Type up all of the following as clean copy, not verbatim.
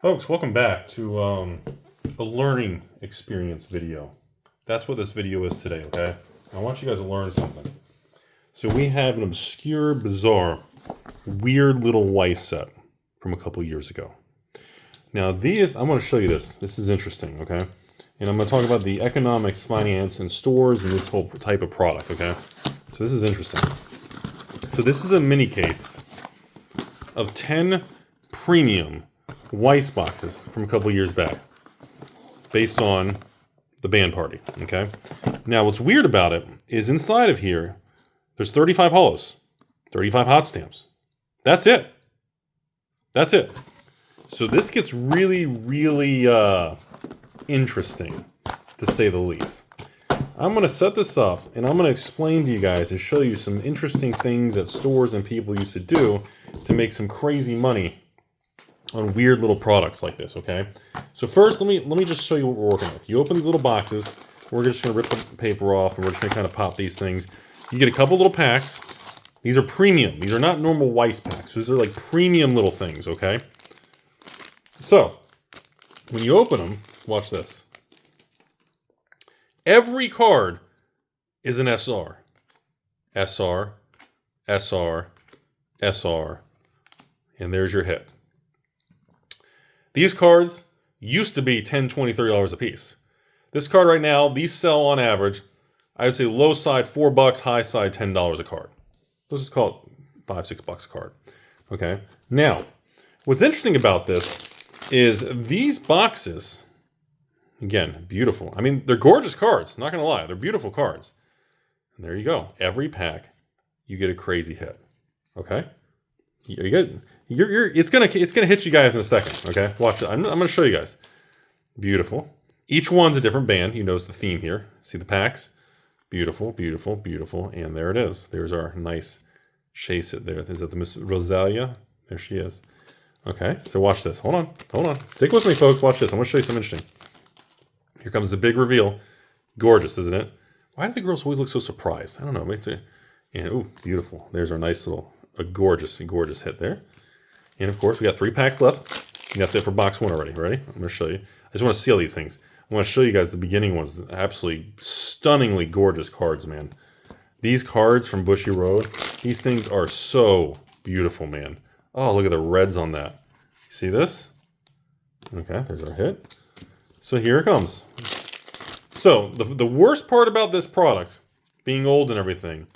Folks, welcome back to a learning experience video. That's what this video is today, okay? I want you guys to learn something. So we have an obscure, bizarre, weird little Weiss set from a couple years ago. Now these, I'm going to show you this. This is interesting, okay? And I'm going to talk about the economics, finance, and stores and this whole type of product, okay? So this is interesting. So this is a mini case of 10 premium Weiss boxes from a couple years back based on the band party, okay? Now, what's weird about it is inside of here, there's 35 hollows, 35 hot stamps. That's it. That's it. So this gets really, really interesting, to say the least. I'm going to set this up, and I'm going to explain to you guys and show you some interesting things that stores and people used to do to make some crazy money on weird little products like this, okay? So first, let me just show you what we're working with. You open these little boxes. We're just going to rip the paper off, and we're just going to kind of pop these things. You get a couple little packs. These are premium. These are not normal Weiss packs. These are like premium little things, okay? So, when you open them, watch this. Every card is an SR. SR, SR, SR, and there's your hit. These cards used to be $10, $20, $30 a piece. This card right now, these sell on average, I would say low side $4, high side $10 a card. Let's just call it $5, $6 a card. Okay. Now, what's interesting about this is these boxes, again, beautiful. I mean, they're gorgeous cards, not gonna lie. They're beautiful cards. And there you go. Every pack, you get a crazy hit. Okay? You get, it's gonna hit you guys in a second. Okay, watch it. I'm gonna show you guys. Beautiful. Each one's a different band. You notice the theme here. See the packs? Beautiful, beautiful, beautiful. And there it is. There's our nice chase it there. Is that the Miss Rosalia? There she is. Okay, so watch this. Hold on. Stick with me, folks. Watch this. I'm gonna show you something interesting. Here comes the big reveal. Gorgeous, isn't it? Why do the girls always look so surprised? I don't know. And ooh, beautiful. There's our nice little. A gorgeous hit there. And of course, we got 3 packs left. And that's it for box 1 already. Ready? I'm going to show you. I just want to see all these things. I want to show you guys the beginning ones. Absolutely stunningly gorgeous cards, man. These cards from Bushy Road, these things are so beautiful, man. Oh, look at the reds on that. See this? Okay, there's our hit. So here it comes. So the worst part about this product, being old and everything,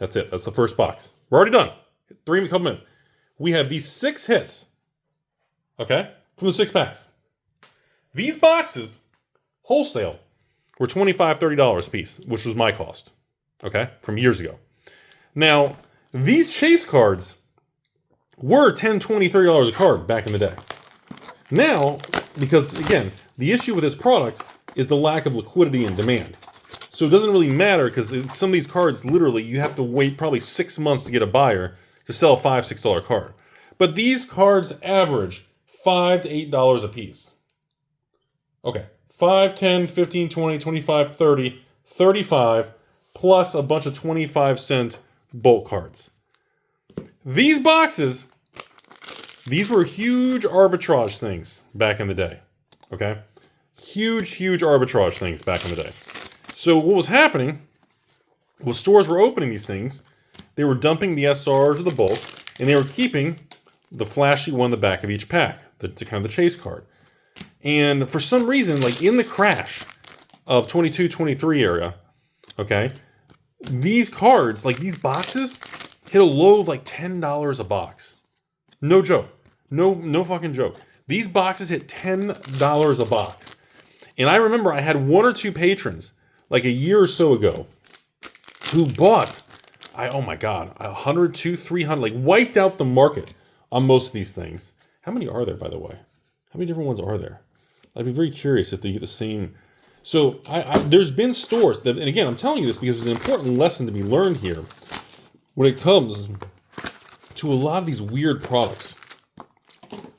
that's it. That's the first box. We're already done. Couple minutes. We have these 6 hits, okay, from the 6 packs. These boxes, wholesale, were $25, $30 a piece, which was my cost, okay, from years ago. Now, these chase cards were $10, $20, $30 a card back in the day. Now, because, again, the issue with this product is the lack of liquidity and demand. So it doesn't really matter because some of these cards, literally, you have to wait probably 6 months to get a buyer to sell a $5, $6 card. But these cards average $5 to $8 a piece. Okay, 5, 10, 15, 20, 25, 30, 35, plus a bunch of 25-cent bulk cards. These boxes, these were huge arbitrage things back in the day. Okay? Huge arbitrage things back in the day. So what was happening was stores were opening these things, they were dumping the SRs or the bulk, and they were keeping the flashy one in the back of each pack, the kind of the chase card. And for some reason, like in the crash of 22, 23 area, okay, these cards, like these boxes, hit a low of like $10 a box. No joke. No fucking joke. These boxes hit $10 a box. And I remember I had 1 or 2 patrons like a year or so ago, who bought, oh my God, 100, 200, 300, like wiped out the market on most of these things. How many are there, by the way? How many different ones are there? I'd be very curious if they get the same. So there's been stores that, and again, I'm telling you this because there's an important lesson to be learned here when it comes to a lot of these weird products.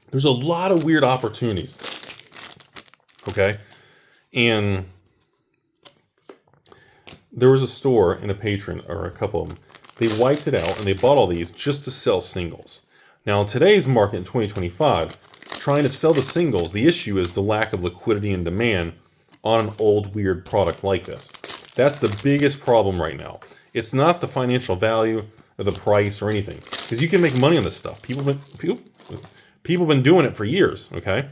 There's a lot of weird opportunities. Okay? And there was a store and a patron, or a couple of them, they wiped it out and they bought all these just to sell singles. Now, in today's market in 2025, trying to sell the singles. The issue is the lack of liquidity and demand on an old, weird product like this. That's the biggest problem right now. It's not the financial value or the price or anything, because you can make money on this stuff. People have been doing it for years, okay?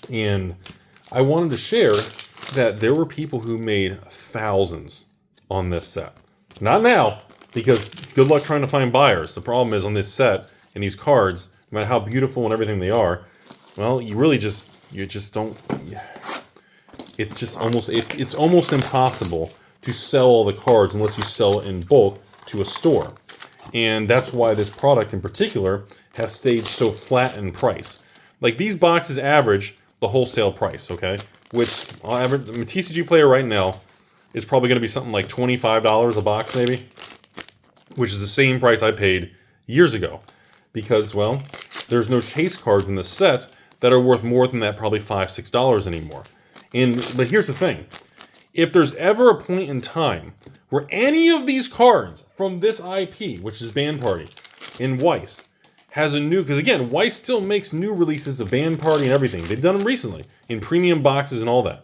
And I wanted to share that there were people who made thousands on this set. Not now, because good luck trying to find buyers. The problem is on this set and these cards, no matter how beautiful and everything they are, well, you just don't. It's almost impossible to sell all the cards unless you sell in bulk to a store. And that's why this product in particular has stayed so flat in price. Like these boxes average the wholesale price, okay? Which on average, I mean, TCG Player right now is probably going to be something like $25 a box maybe, which is the same price I paid years ago. Because, well, there's no chase cards in the set that are worth more than that, probably $5, $6 anymore. But here's the thing. If there's ever a point in time where any of these cards from this IP, which is Band Party, in Weiss, has a new... Because again, Weiss still makes new releases of Band Party and everything. They've done them recently, in premium boxes and all that.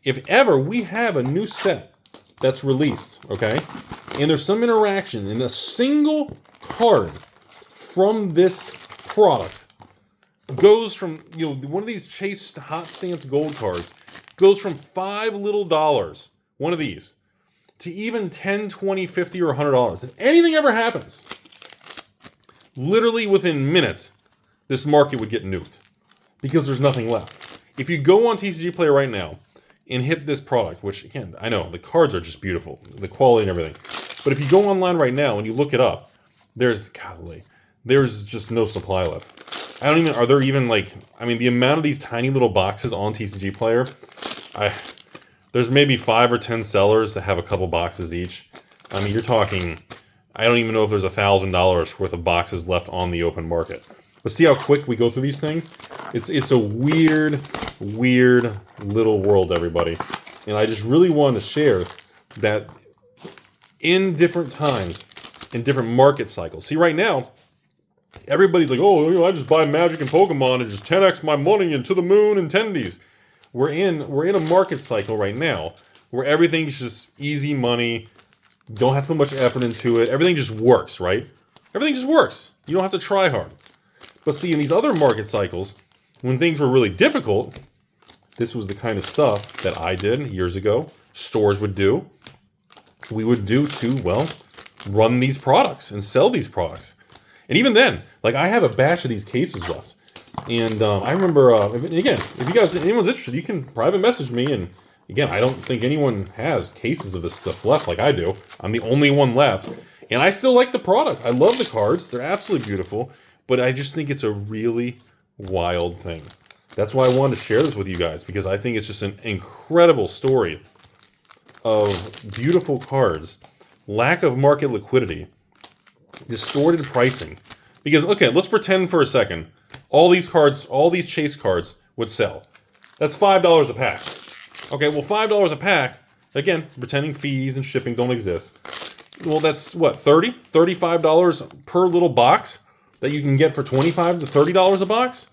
If ever we have a new set that's released, okay, and there's some interaction in a single card from this product goes from, one of these Chase hot stamped gold cards goes from $5 little, one of these, to even $10, $20, $50, or $100. If anything ever happens, literally within minutes, this market would get nuked because there's nothing left. If you go on TCG Player right now and hit this product, which again, I know the cards are just beautiful, the quality and everything, but if you go online right now and you look it up, there's just no supply left. Are there even the amount of these tiny little boxes on TCG Player, there's maybe 5 or 10 sellers that have a couple boxes each. I mean, you're talking, I don't even know if there's $1,000 worth of boxes left on the open market. But see how quick we go through these things? It's a weird little world, everybody. And I just really wanted to share that in different times, in different market cycles. See, right now, everybody's like, oh, I just buy Magic and Pokemon and just 10x my money into the moon and tendies. We're in a market cycle right now where everything's just easy money. Don't have to put much effort into it. Everything just works, right? Everything just works. You don't have to try hard. But see, in these other market cycles, when things were really difficult, this was the kind of stuff that I did years ago, stores would do. We would do to, well, run these products and sell these products. And even then, I have a batch of these cases left. And I remember, if anyone's interested, you can private message me. And again, I don't think anyone has cases of this stuff left like I do. I'm the only one left. And I still like the product. I love the cards. They're absolutely beautiful. But I just think it's a really wild thing. That's why I wanted to share this with you guys, because I think it's just an incredible story of beautiful cards, lack of market liquidity, distorted pricing. Because, okay, let's pretend for a second all these cards, all these chase cards would sell. That's $5 a pack. Okay, well, $5 a pack, again, pretending fees and shipping don't exist. Well, that's what, $30, $35 per little box that you can get for $25 to $30 a box?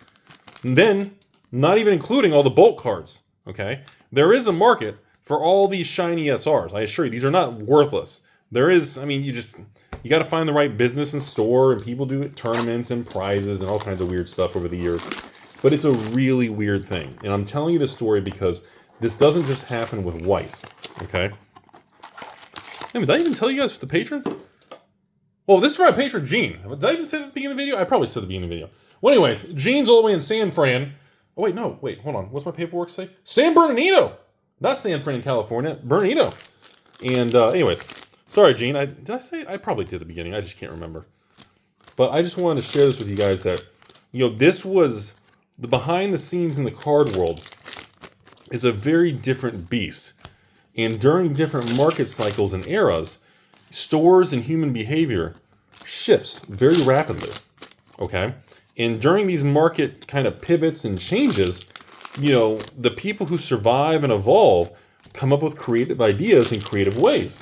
And then, not even including all the bulk cards, okay? There is a market for all these shiny SRs. I assure you, these are not worthless. There is, you got to find the right business and store, and people do tournaments and prizes and all kinds of weird stuff over the years. But it's a really weird thing. And I'm telling you this story because this doesn't just happen with Weiss, okay? Did I even tell you guys the patron? Well, this is for my patron, Gene. Did I even say that at the beginning of the video? I probably said at the beginning of the video. Well, anyways, Gene's all the way in San Fran. Oh, wait, no. Wait, hold on. What's my paperwork say? San Bernardino. Not San Fran, California. Bernardino. And anyways, sorry, Gene. Did I say it? I probably did at the beginning. I just can't remember. But I just wanted to share this with you guys that, this was the behind the scenes in the card world is a very different beast. And during different market cycles and eras, stores and human behavior shifts very rapidly, okay? And during these market kind of pivots and changes, the people who survive and evolve come up with creative ideas in creative ways.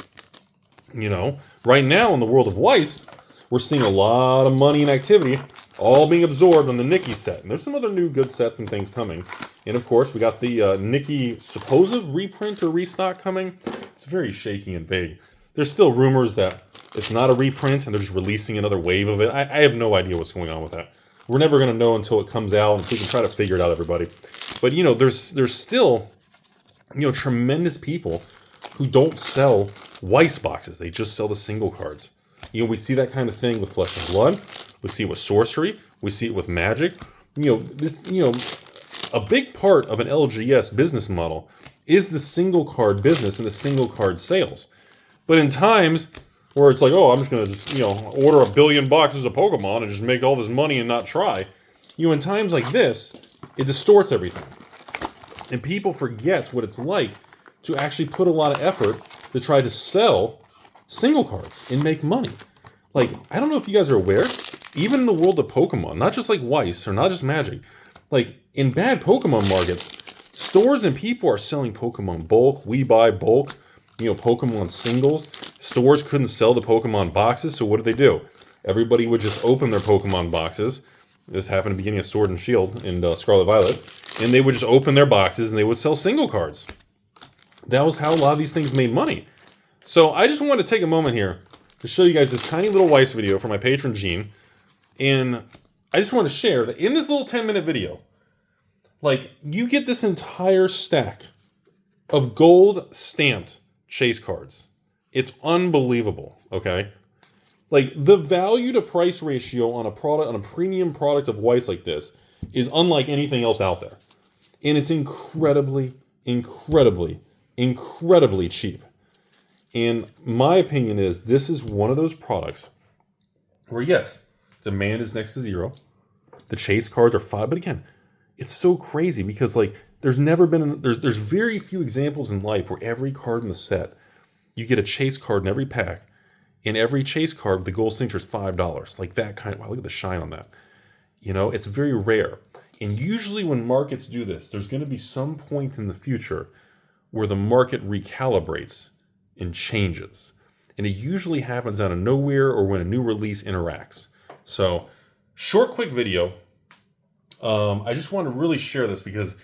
Right now in the world of Weiss, we're seeing a lot of money and activity all being absorbed on the Nikki set. And there's some other new good sets and things coming. And of course, we got the Nikki supposed reprint or restock coming. It's very shaky and vague. There's still rumors that it's not a reprint and they're just releasing another wave of it. I have no idea what's going on with that. We're never going to know until it comes out, and we can try to figure it out, everybody. But, you know, there's still, you know, tremendous people who don't sell Weiss boxes. They just sell the single cards. You know, we see that kind of thing with Flesh and Blood. We see it with Sorcery. We see it with Magic. You know, this, you know, a big part of an LGS business model is the single card business and the single card sales. But in times where it's like, oh, I'm just going to you know, order 1 billion boxes of Pokemon and just make all this money and not try. You know, in times like this, it distorts everything. And people forget what it's like to actually put a lot of effort to try to sell single cards and make money. Like, I don't know if you guys are aware, even in the world of Pokemon, not just like Weiss or not just Magic, like in bad Pokemon markets, stores and people are selling Pokemon bulk. We buy bulk, you know, Pokemon singles. Stores couldn't sell the Pokemon boxes, so what did they do? Everybody would just open their Pokemon boxes. This happened at the beginning of Sword and Shield and Scarlet Violet. And they would just open their boxes and they would sell single cards. That was how a lot of these things made money. So I just wanted to take a moment here to show you guys this tiny little Weiss video from my patron Gene. And I just want to share that in this little 10-minute video, like, you get this entire stack of gold stamped chase cards. It's unbelievable, okay? Like, the value to price ratio on a product, on a premium product of Weiss like this, is unlike anything else out there. And it's incredibly, incredibly, incredibly cheap. And my opinion is this is one of those products where, yes, demand is next to zero. The chase cards are $5, but again, it's so crazy because, like, there's never been, there's very few examples in life where every card in the set, you get a chase card in every pack, and every chase card with the gold signature is $5. Like that kind of, wow, look at the shine on that. You know, it's very rare. And usually when markets do this, there's going to be some point in the future where the market recalibrates and changes. And it usually happens out of nowhere or when a new release interacts. So, short, quick video. I just want to really share this because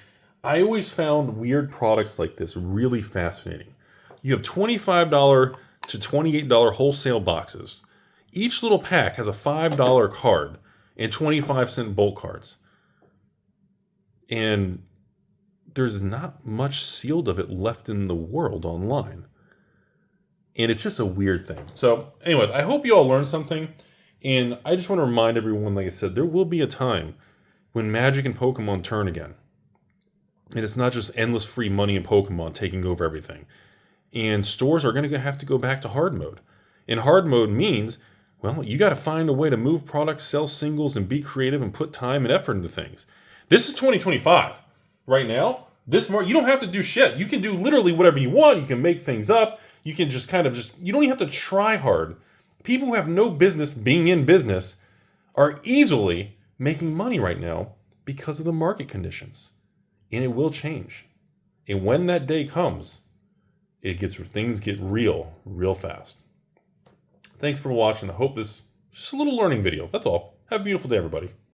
I always found weird products like this really fascinating. You have $25 to $28 wholesale boxes. Each little pack has a $5 card and 25-cent bulk cards. And there's not much sealed of it left in the world online. And it's just a weird thing. So, anyways, I hope you all learned something. And I just want to remind everyone, like I said, there will be a time when Magic and Pokemon turn again. And it's not just endless free money in Pokemon taking over everything. And stores are going to have to go back to hard mode. And hard mode means, well, you got to find a way to move products, sell singles, and be creative and put time and effort into things. This is 2025. Right now, you don't have to do shit. You can do literally whatever you want. You can make things up. You can just you don't even have to try hard. People who have no business being in business are easily making money right now because of the market conditions. And it will change. And when that day comes, things get real fast. Thanks for watching. I hope this is just a little learning video. That's all. Have a beautiful day, everybody.